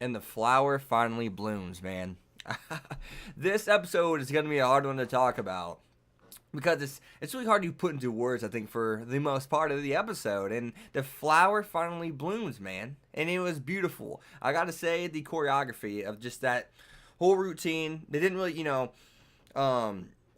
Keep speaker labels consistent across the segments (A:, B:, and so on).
A: And the flower finally blooms, man. This episode is going to be a hard one to talk about because it's really hard to put into words, I think, for the most part of the episode. And the flower finally blooms, man, and it was beautiful. I got to say, the choreography of just that whole routine, they didn't really,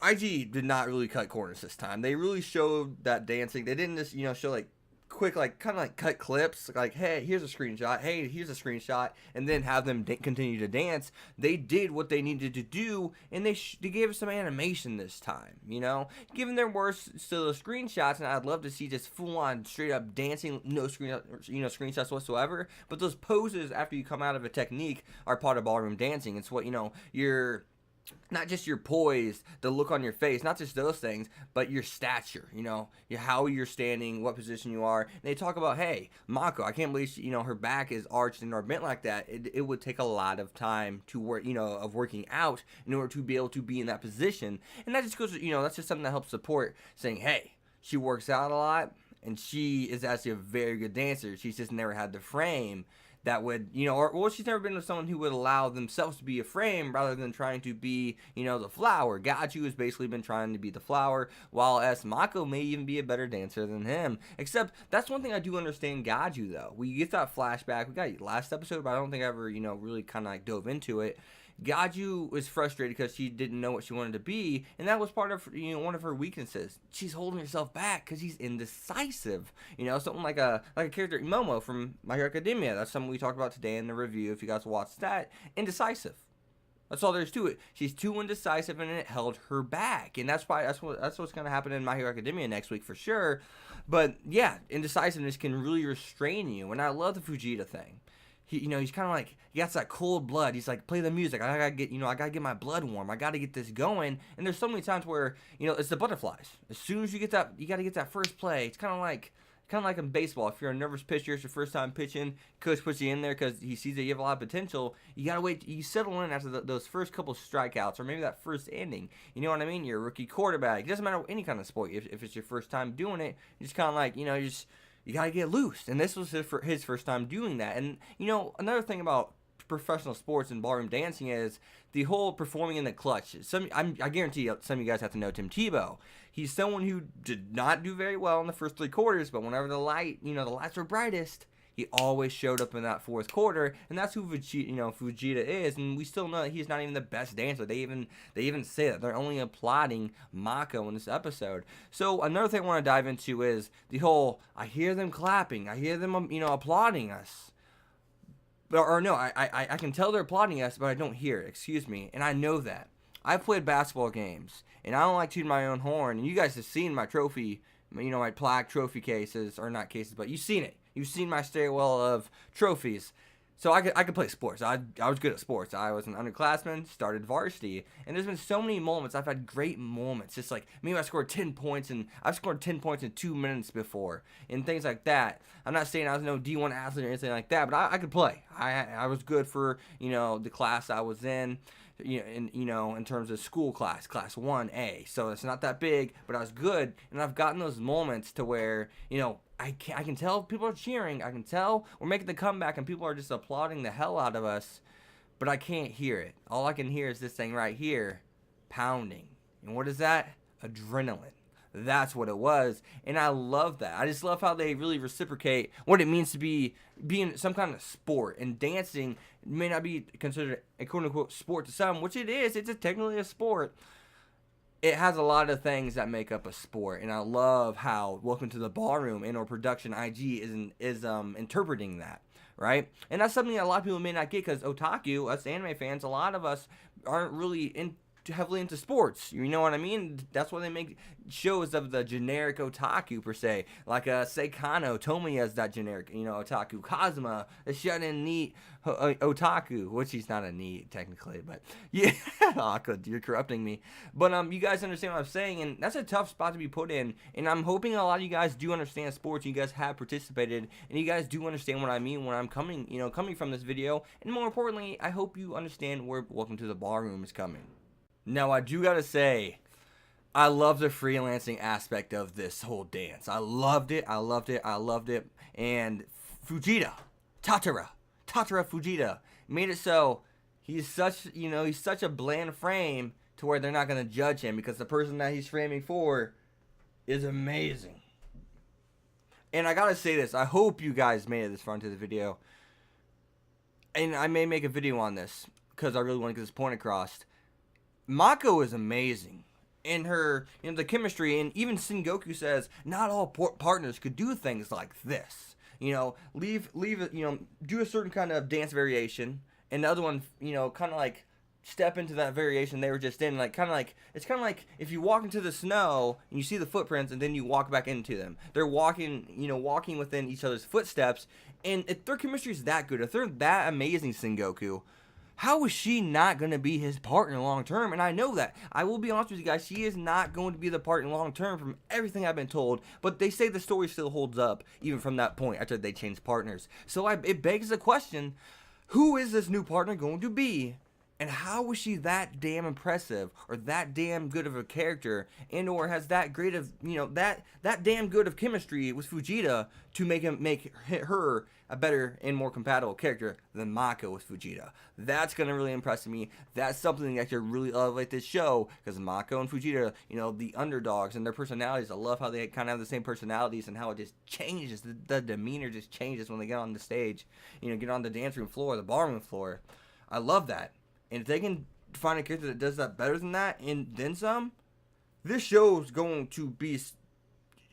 A: IG did not really cut corners this time. They really showed that dancing. They didn't just, show like quick, like kind of like cut clips, like, hey, here's a screenshot, hey, here's a screenshot, and then have them continue to dance. They did what they needed to do, and they gave us some animation this time, given their worst still the screenshots, and I'd love to see just full on straight up dancing, no screenshots whatsoever. But those poses after you come out of a technique are part of ballroom dancing. It's what you're not just your poise, the look on your face, not just those things, but your stature, how you're standing, what position you are. And they talk about, hey, Mako, I can't believe her back is arched and or bent like that. It would take a lot of time to work, of working out in order to be able to be in that position. And that just goes, that's just something that helps support saying, hey, she works out a lot and she is actually a very good dancer. She's just never had the frame that would, she's never been with someone who would allow themselves to be a frame rather than trying to be, the flower. Gaju has basically been trying to be the flower, while S. Mako may even be a better dancer than him. Except, that's one thing I do understand Gaju, though. We get that flashback. We got it last episode, but I don't think I ever, really kind of like dove into it. Gaju was frustrated because she didn't know what she wanted to be, and that was part of one of her weaknesses. She's holding herself back because she's indecisive. Something like a character Momo from My Hero Academia. That's something we talked about today in the review. If you guys watched that, indecisive. That's all there is to it. She's too indecisive, and it held her back, and that's what's going to happen in My Hero Academia next week for sure. But yeah, indecisiveness can really restrain you, and I love the Fujita thing. He's kind of like, he got that cold blood. He's like, play the music. I gotta get my blood warm. I gotta get this going. And there's so many times where, it's the butterflies. As soon as you gotta get that first play. It's kind of like in baseball. If you're a nervous pitcher, it's your first time pitching, coach puts you in there because he sees that you have a lot of potential. You gotta wait. You settle in after those first couple strikeouts, or maybe that first inning. You know what I mean? You're a rookie quarterback. It doesn't matter any kind of sport. If it's your first time doing it, you're just kind of like, you gotta get loose, and this was his first time doing that. And another thing about professional sports and ballroom dancing is the whole performing in the clutch. I guarantee some of you guys have to know Tim Tebow. He's someone who did not do very well in the first three quarters, but whenever the lights were brightest, he always showed up in that fourth quarter, and that's who Fujita is. And we still know that he's not even the best dancer. They even say that they're only applauding Mako in this episode. So another thing I want to dive into is the whole, I hear them clapping, I hear them applauding us. Or no, I can tell they're applauding us, but I don't hear it. Excuse me, and I know that. I've played basketball games, and I don't like tooting my own horn. And you guys have seen my trophy, my plaque trophy cases, or not cases, but you've seen it. You've seen my stairwell of trophies. So I could play sports. I was good at sports. I was an underclassman, started varsity, and there's been so many moments. I've had great moments. Just like maybe I scored 10 points, and I've scored 10 points in 2 minutes before, and things like that. I'm not saying I was no D1 athlete or anything like that, but I could play. I was good for the class I was in. In terms of school class 1A. So it's not that big, but I was good, and I've gotten those moments to where I can tell people are cheering. I can tell we're making the comeback, and people are just applauding the hell out of us, but I can't hear it. All I can hear is this thing right here, pounding. And what is that? Adrenaline. That's what it was, and I love that. I just love how they really reciprocate what it means to be in some kind of sport. And dancing may not be considered a quote-unquote sport to some, which it is. It's technically a sport. It has a lot of things that make up a sport, and I love how Welcome to the Ballroom and or production IG is interpreting that, right? And that's something that a lot of people may not get because otaku, us anime fans, a lot of us aren't really heavily into sports. You know what I mean? That's why they make shows of the generic otaku per se, like Seikano. Tomoya is that generic otaku. Kazuma, the shut-in neat otaku, which he's not a neat technically, but yeah. You're corrupting me. But you guys understand what I'm saying, and that's a tough spot to be put in, and I'm hoping a lot of you guys do understand sports. You guys have participated, and you guys do understand what I mean when I'm coming from this video, and more importantly, I hope you understand where Welcome to the Ballroom is coming. Now, I do gotta say, I love the freelancing aspect of this whole dance. I loved it. And Fujita, Tatara Fujita, Made it so he's such, he's such a bland frame to where they're not gonna judge him because the person that he's framing for is amazing. And I gotta say this, I hope you guys made it this far into the video. And I may make a video on this because I really want to get this point across. Mako is amazing in her, the chemistry, and even Sengoku says not all partners could do things like this. Leave it, do a certain kind of dance variation, and the other one, kind of like step into that variation they were just in, it's kind of like if you walk into the snow and you see the footprints and then you walk back into them. They're walking within each other's footsteps, and if their chemistry is that good, if they're that amazing, Sengoku, how is she not going to be his partner long term? And I know that. I will be honest with you guys, she is not going to be the partner long term from everything I've been told, but they say the story still holds up even from that point after they changed partners. So it begs the question, who is this new partner going to be? And how was she that damn impressive or that damn good of a character, and or has that great of, that damn good of chemistry with Fujita to make her a better and more compatible character than Mako with Fujita? That's going to really impress me. That's something that could really elevate this show, because Mako and Fujita, the underdogs and their personalities, I love how they kind of have the same personalities and how it just changes, the demeanor just changes when they get on the stage, get on the dance room floor, the ballroom floor. I love that. And if they can find a character that does that better than that and then some, this show is going to be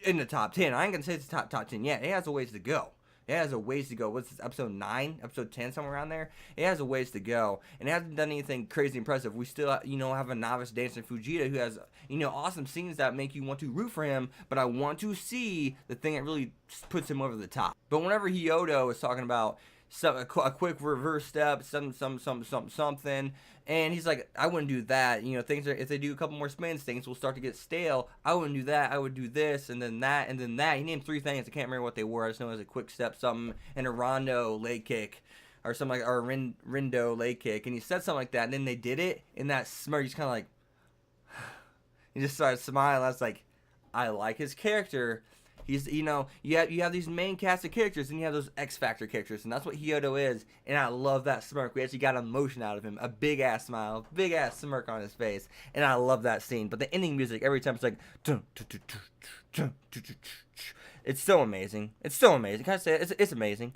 A: in the top 10. I ain't going to say it's top 10 yet. It has a ways to go. It has a ways to go. What's this, episode 9? Episode 10, somewhere around there? It has a ways to go. And it hasn't done anything crazy impressive. We still, have a novice dancer, Fujita, who has, awesome scenes that make you want to root for him. But I want to see the thing that really puts him over the top. But whenever Hyodo is talking about a quick reverse step, something, and he's like, I wouldn't do that. Things are, if they do a couple more spins, things will start to get stale. I wouldn't do that. I would do this, and then that, and then that. He named 3 things. I can't remember what they were. I just know it was a quick step, something, and a rondo leg kick, or something like, or a rindo leg kick, and he said something like that, and then they did it, and that smirk, he's kind of like, he just started smiling. I was like, I like his character. He's, you have these main cast of characters, and you have those X Factor characters, and that's what Hyodo is, and I love that smirk. We actually got emotion out of him, a big-ass smile, big-ass smirk on his face, and I love that scene. But the ending music, every time, it's like, it's so amazing. It's so amazing. Can I say it? It's amazing.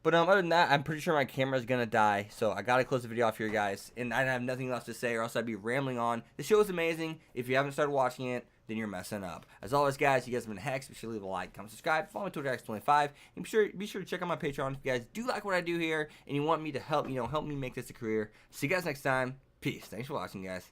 A: But other than that, I'm pretty sure my camera's going to die, so I got to close the video off here, guys, and I have nothing else to say, or else I'd be rambling on. The show is amazing. If you haven't started watching it, then you're messing up. As always, guys, you guys have been Hex. Be sure to leave a like, comment, subscribe, follow me on Twitter, X25, and be sure to check out my Patreon if you guys do like what I do here, and you want me to help me make this a career. See you guys next time. Peace. Thanks for watching, guys.